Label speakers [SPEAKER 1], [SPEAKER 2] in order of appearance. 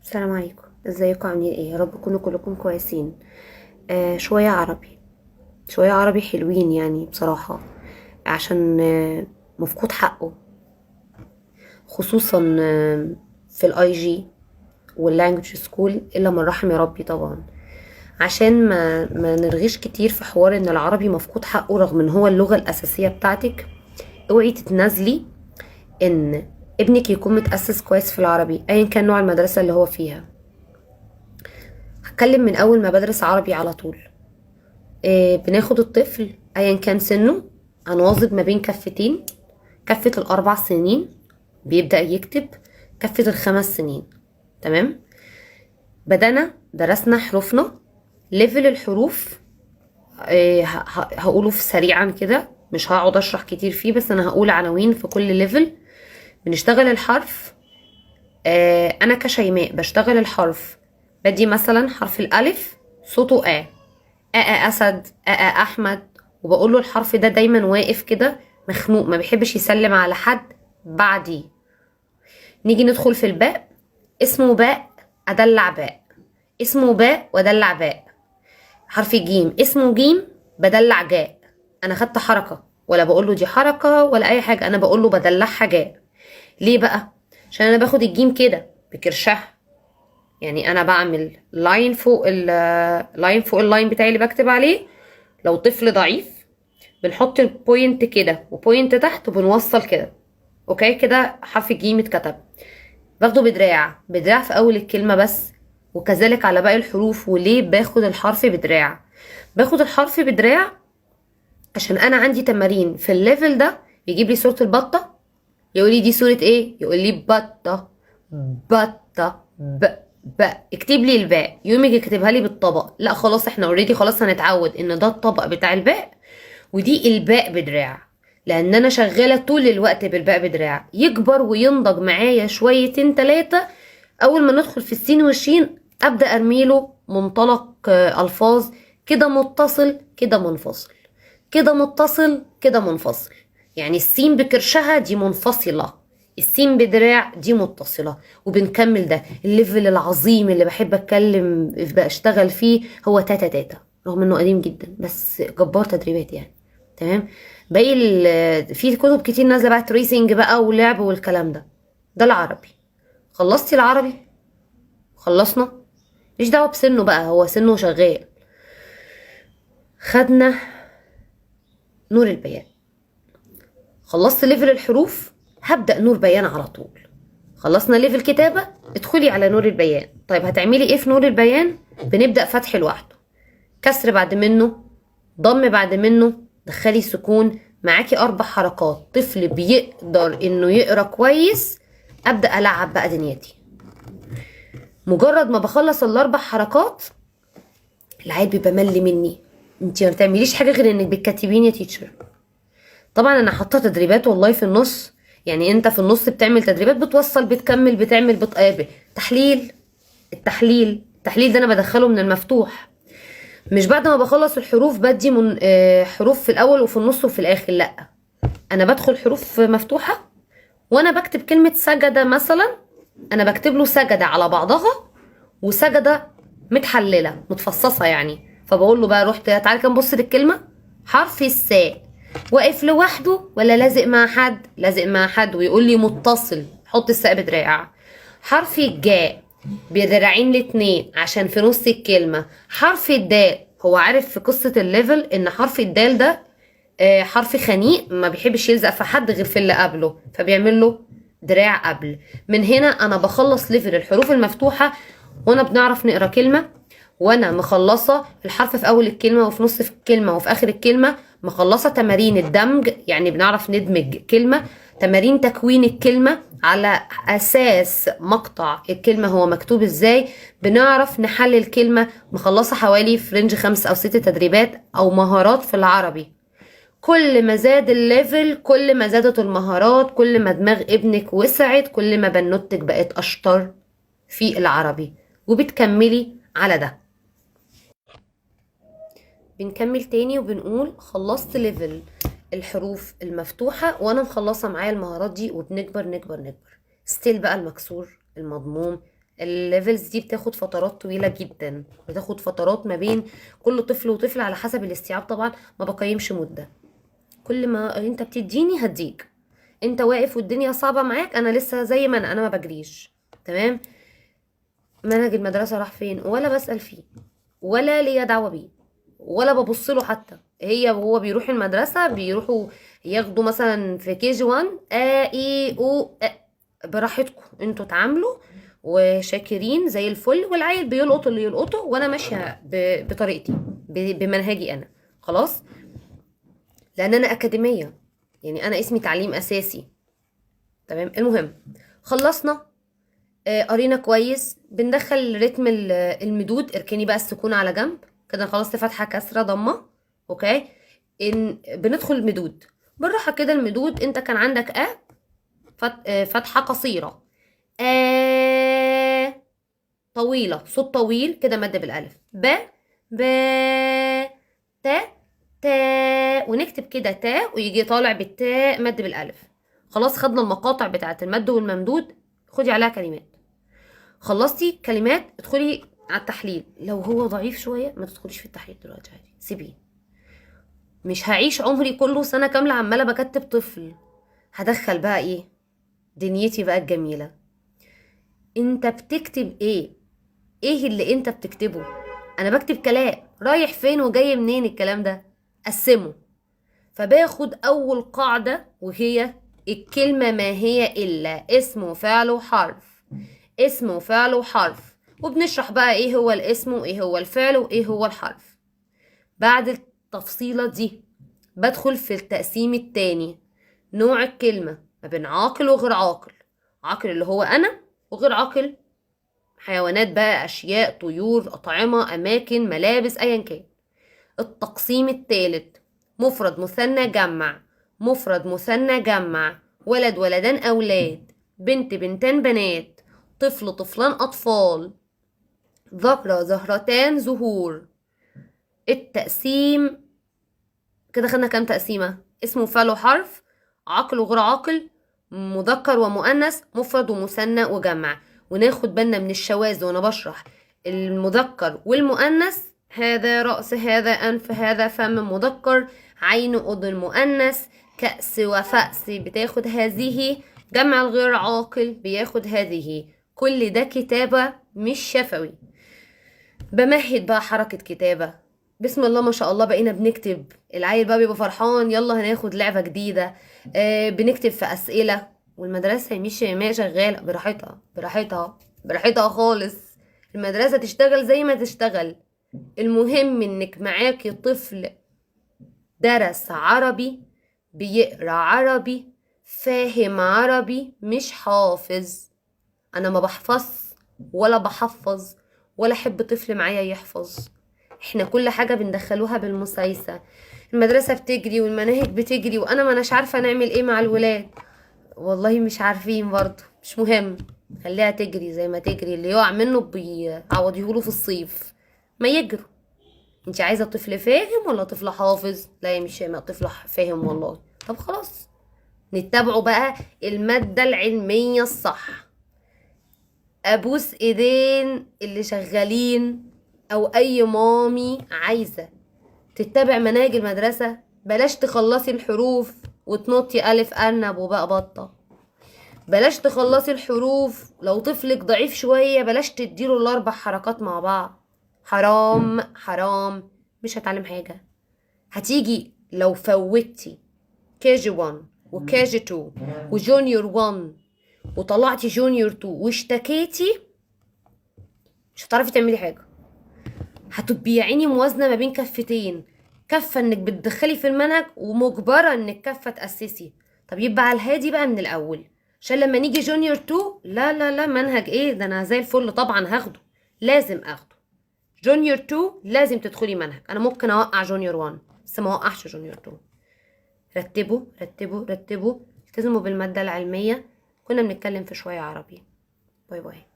[SPEAKER 1] السلام عليكم، ازيكم؟ عاملين ايه؟ يا رب تكونوا كلكم كويسين. شوية عربي، شوية عربي حلوين يعني بصراحة، عشان مفقود حقه، خصوصا في الاي جي واللانجوج سكول، الا من رحم يا ربي طبعا. عشان ما نرغيش كتير في حوار ان العربي مفقود حقه رغم ان هو اللغة الاساسية بتاعتك. اوعي تتنازلي ان ابنك يكون متأسس كويس في العربي ايا كان نوع المدرسة اللي هو فيها. هتكلم من اول ما بدرس عربي على طول. بناخد الطفل ايا كان سنه، هنواظب ما بين كفتين. كفة ال4 سنين بيبدأ يكتب، كفة ال5 سنين. تمام. بدأنا درسنا حروفنا، ليفل الحروف. هقوله في سريعا كده، مش هقعد اشرح كتير فيه، بس انا هقول عناوين في كل ليفل. بنشتغل الحرف. انا كشيماء بشتغل الحرف. بدي مثلا حرف الالف صوته اسد، احمد. وبقول له الحرف ده دايما واقف كده مخنوق، ما بيحبش يسلم على حد بعديه. نيجي ندخل في الباء. اسمه باء، ادلع باء. اسمه باء وادلع باء. حرف الجيم اسمه جيم، بدلع جاء. انا خدت حركه، ولا بقول له دي حركه ولا اي حاجه، انا بقول له بدلعها جاء. ليه بقى؟ عشان انا باخد الجيم كده بكرشها. يعني انا بعمل لاين فوق اللاين فوق اللاين بتاعي اللي بكتب عليه. لو طفل ضعيف بنحط بوينت كده وبوينت تحت وبنوصل كده. اوكي كده حرف الجيم اتكتب. باخده بدراع، بدراع في اول الكلمة بس، وكذلك على باقي الحروف. وليه باخد الحرف بدراع؟ باخد الحرف بدراع عشان انا عندي تمارين في الليفل ده بيجيب لي صورة البطة. يقول لي دي صورة ايه؟ يقول لي بطة. بطة اكتب لي الباء، يوم يجي يكتبها لي بالطبق. لا خلاص، احنا اوريدي خلاص هنتعود ان ده الطبق بتاع الباء ودي الباء بدراع. لان انا شغالة طول الوقت بالباء بدراع. يكبر وينضج معايا شويتين تلاتة، اول ما ندخل في السين والشين ابدأ ارميله منطلق الفاظ كده متصل كده منفصل، كده متصل كده منفصل. يعني السين بكرشها دي منفصلة، السين بدراع دي متصلة. وبنكمل ده. الليفل العظيم اللي بحب اتكلم بشتغل فيه هو تاتا تاتا، رغم انه قديم جدا بس جبار تدريبات يعني. تمام. باقي في كتب كتير نازله بقى تريسنج بقى ولعب والكلام ده. ده العربي. خلصتي العربي؟ خلصنا. مش دعوه بسنه بقى، هو سنه شغال. خدنا نور البيان. خلصت ليفل الحروف، هبدأ نور بيان على طول. خلصنا ليفل كتابة، ادخلي على نور البيان. طيب هتعملي ايه في نور البيان؟ بنبدأ فتح لوحده، كسر بعد منه، ضم بعد منه، دخلي سكون. معاكي 4 حركات. طفل بيقدر انه يقرأ كويس، أبدأ ألعب بقى دنيتي. مجرد ما بخلص ال4 حركات العيل بيبقى مل مني. انتي ما بتعمليش حاجة غير انك بتكتبين يا تيتشر. طبعا انا حاطه تدريبات والله في النص. يعني انت في النص بتعمل تدريبات، بتوصل، بتكمل، بتعمل، بتقابل. التحليل ده انا بدخله من المفتوح. مش بعد ما بخلص الحروف بدي من حروف في الاول وفي النص وفي الاخر، لا. انا بدخل حروف مفتوحه وانا بكتب كلمه سجده مثلا. انا بكتب له سجده على بعضها وسجده متحلله متفصصه يعني. فبقول له بقى رحت تعالى كده نبص للكلمه. حرف الساء واقف لوحده ولا لازق مع حد؟ لازق مع حد. ويقول لي متصل، حط الساء بدراع. حرف الجاء بدراعين الاتنين عشان في نص الكلمة. حرف الدال، هو عارف في قصة الليفل ان حرف الدال ده حرف خنيق، ما بيحبش يلزق في حد غير في اللي قبله، فبيعمل له دراع قبل. من هنا انا بخلص ليفل الحروف المفتوحة وانا بنعرف نقرا كلمة، وانا مخلصة الحرف في اول الكلمة وفي نص الكلمة وفي اخر الكلمة. مخلصة تمارين الدمج، يعني بنعرف ندمج كلمة. تمارين تكوين الكلمة على اساس مقطع الكلمة هو مكتوب ازاي. بنعرف نحلل كلمة. مخلصة حوالي في رينج 5 أو 6 تدريبات او مهارات في العربي. كل ما زاد الليفل كل ما زادت المهارات، كل ما دماغ ابنك وسعت، كل ما بنوتك بقت اشطر في العربي. وبتكملي على ده. بنكمل تاني وبنقول خلصت ليفل الحروف المفتوحة وانا مخلصة معايا المهارات دي، وبنكبر نكبر نكبر. ستيل بقى المكسور، المضموم، الليفلز دي بتاخد فترات طويلة جدا، بتاخد فترات ما بين كل طفل وطفل على حسب الاستيعاب طبعا، ما بقيمش مدة. كل ما انت بتديني هديك، انت واقف والدنيا صعبة معاك، انا لسه زي ما انا ما بجريش. تمام. منهج المدرسة راح فين ولا بسأل فيه، ولا ليا دعوة بيه، ولا ببص له حتى. هي وهو بيروح المدرسة بيروحوا ياخدوا مثلا في كي جي 1 اي او براحتكم، انتوا اتعاملوا وشاكرين زي الفل، والعيل بيلقط اللي يلقطه، وانا ماشية بطريقتي، بمنهجي انا. خلاص. لان انا اكاديمية، يعني انا اسمي تعليم اساسي. تمام. المهم، خلصنا. قرينا كويس، بندخل رتم المدود. اركني بقى السكون على جنب كده، خلاص فتحة كسرة ضمة. اوكي. بندخل المدود بالراحة كده. المدود انت كان عندك فتحة قصيرة، طويلة، صوت طويل كده، مد بالالف. ب تا تا، ونكتب كده تا، ويجي طالع بالتاء مد بالالف. خلاص خدنا المقاطع بتاعت المد والممدود. خدي عليها كلمات. خلصتي كلمات، ادخلي على التحليل. لو هو ضعيف شويه ما تدخليش في التحليل دلوقتي، عادي سيبيه. مش هعيش عمري كله سنه كامله عماله بكتب طفل. هدخل بقى ايه؟ دنيتي بقى الجميله. انت بتكتب ايه؟ ايه اللي انت بتكتبه؟ انا بكتب كلام رايح فين وجاي منين الكلام ده. قسمه. فباخد اول قاعده، وهي الكلمه ما هي الا اسم وفعل وحرف. اسم وفعل وحرف. وبنشرح بقى ايه هو الاسم وايه هو الفعل وايه هو الحرف. بعد التفصيلة دي بدخل في التقسيم التاني. نوع الكلمة ما بين عاقل وغير عاقل. عاقل اللي هو انا، وغير عاقل حيوانات بقى، اشياء، طيور، اطعمة، اماكن، ملابس، ايا كان. التقسيم التالت: مفرد مثنى جمع. مفرد مثنى جمع. ولد ولدان اولاد. بنت بنتان بنات. طفل طفلان اطفال. ذكرى زهرتان زهور. التقسيم كده خدنا كام تقسيمة؟ اسم وفعل وحرف، عاقل وغير عاقل، مذكر ومؤنث، مفرد ومثنى وجمع. وناخد بالنا من الشواذ وانا بشرح المذكر والمؤنث. هذا رأس، هذا أنف، هذا فم مذكر، عين أذن مؤنث، كأس وفأس بتاخد هذه. جمع الغير عاقل بياخد هذه. كل ده كتابة مش شفوي. بمهد بقى حركة كتابة. بسم الله ما شاء الله بقينا بنكتب. العيل بقى بيبقى فرحان، يلا هناخد لعبة جديدة. بنكتب في أسئلة. والمدرسة مش ما شغالة براحتها براحتها براحتها خالص. المدرسة تشتغل زي ما تشتغل. المهم انك معاكي طفل درس عربي، بيقرا عربي، فاهم عربي، مش حافظ. انا ما بحفظ ولا بحفظ ولا احب طفل معايا يحفظ. احنا كل حاجة بندخلوها بالمسايسة. المدرسة بتجري والمناهج بتجري، وانا ما اناش عارفة نعمل ايه مع الولاد. والله مش عارفين برضه، مش مهم. خليها تجري زي ما تجري، اللي يقع منه بيعوضيهوله في الصيف. ما يجروا. انت عايزة طفل فاهم ولا طفل حافظ؟ لا يا مش طفل فاهم والله. طب خلاص، نتبعوا بقى المادة العلمية الصح. ابوس ايدين اللي شغالين، او اي مامي عايزة تتبع مناهج المدرسة. بلاش تخلصي الحروف وتنطي الف ارنب وبقى بطة. بلاش تخلصي الحروف. لو طفلك ضعيف شوية بلاش تديله الاربع حركات مع بعض. حرام حرام. مش هتعلم حاجة. هتيجي لو فوتي كي جي 1 وكي جي 2 وجونيور 1 وطلعتي جونيور 2 واشتكيتي، مش هتعرفي تعملي حاجة. هتبقي يا عيني موازنة ما بين كفتين. كفة انك بتدخلي في المنهج، ومجبرة انك كفة تأسسي. طب يبقى على الهادي بقى من الأول، عشان لما نيجي جونيور 2 لا لا لا منهج ايه ده، انا زي الفل طبعا هاخده، لازم اخده. جونيور 2 لازم تدخلي منهج. انا ممكن اوقع جونيور 1 بس ما اوقعش جونيور 2. رتبوا رتبوا رتبوا. التزموا بالمادة العلمية. كنا بنتكلم في شوية عربي. باي باي.